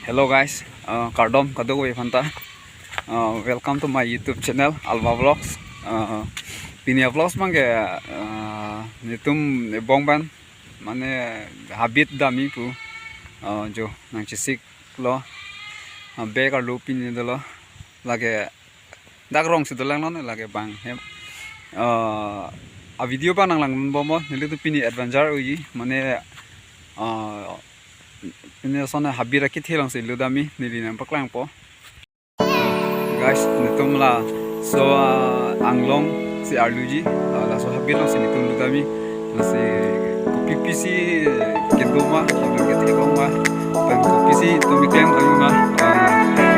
Hello guys, Kardom kadog Fanta. Welcome to my YouTube channel Alma Vlogs. Pinia vlogs mangge nitum bongban mane habit dami pu jo nang chisik lo bag ar lu pin dolo lage dak rong sidolang non lage bang hem a video pa nang lang bomo nilu tu pini adventure uji mane ini sona habira kit hilang si ludami nili nang paklang po guys nitum la so anglong si arluji la so habira si nitum ludami la si pipisi kedoma ketika koma dan pipisi to mikem ayuna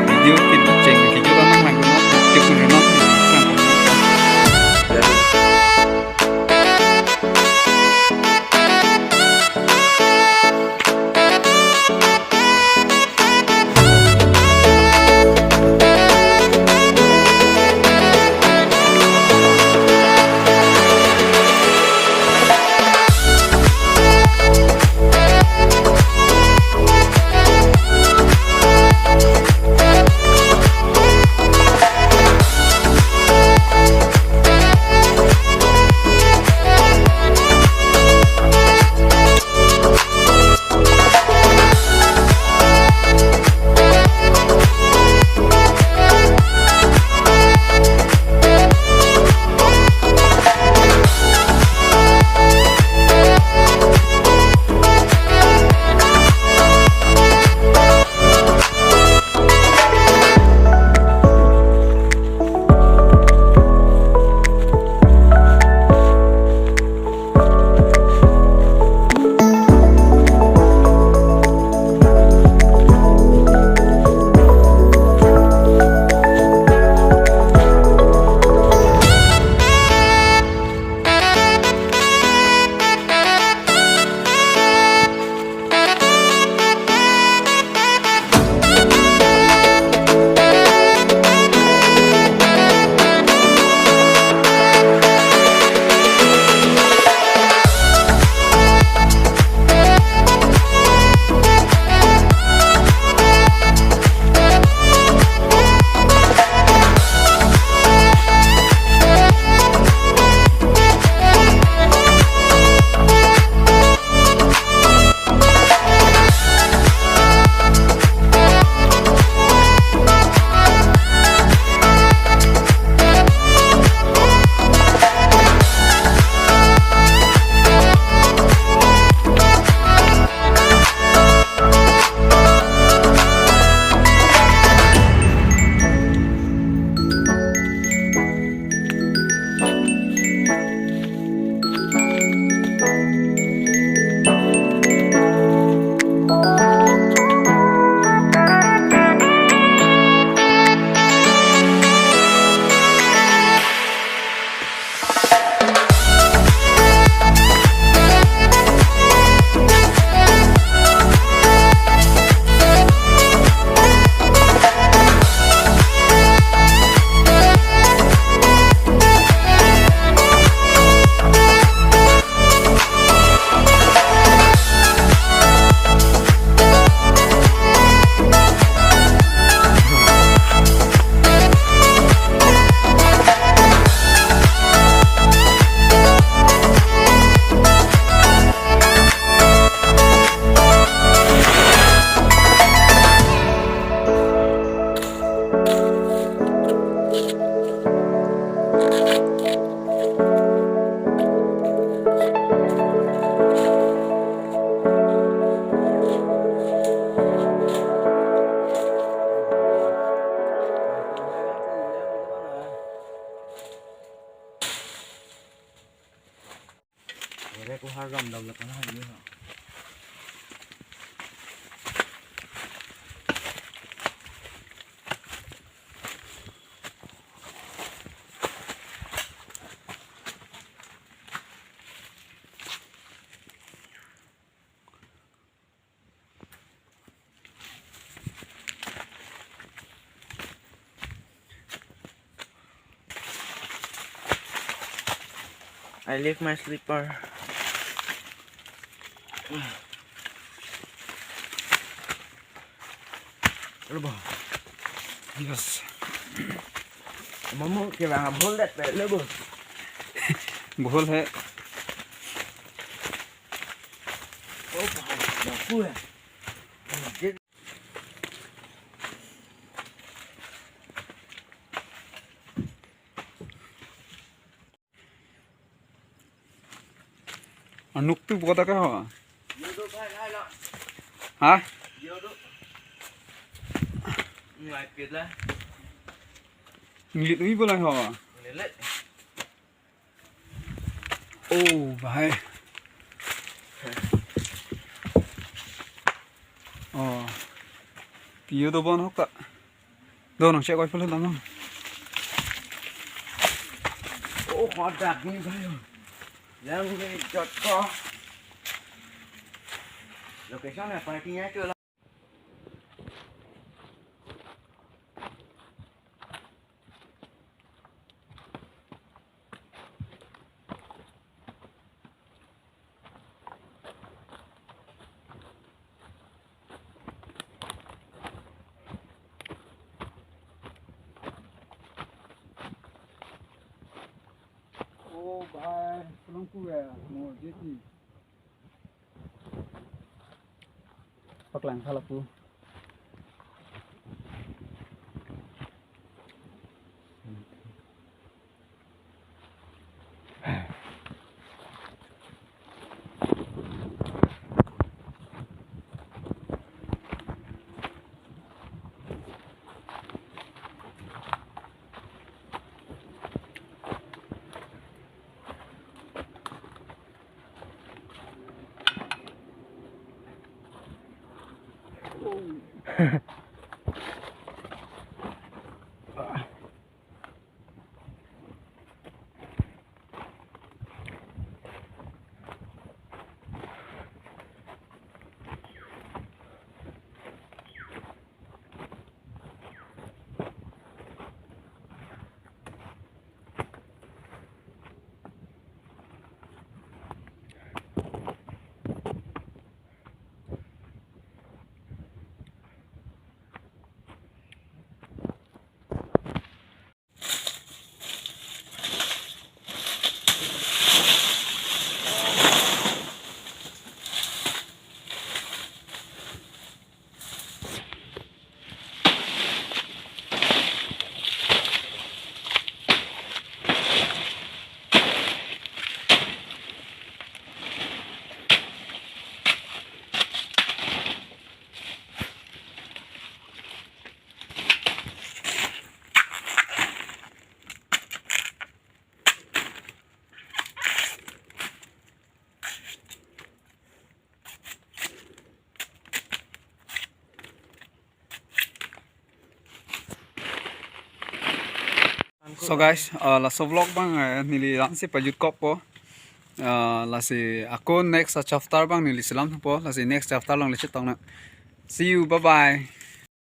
video kit ceng video tanang lang no kit kuno Aku haram dalam tanah ini. I leave my slipper. Lobong. Yes. Mama kira ang bullet pe lobong. Bohol hai. Oh, baku ya. Anuk tu buat apa kau? Yodo kai lai lo. Hah? Yodo. Ngoài Việt là Ngeliat ni boleh kau? lết. Oh, baik. Oh. Piu tu bon hok tak. Đâu nang cek wifi lên tang. Ô khó đặt như vậy rồi. Đang đi chọt co. Rồi cái sau này phải đi nhá chưa. Oh, baik. Belum kuat. Mau jadi. Paklang salah pu. So guys, la so vlog bang nili lang si pajut kop po. La si ako next sa chapter bang nili silam po. La si next chapter lang lecet tong na. See you, bye bye.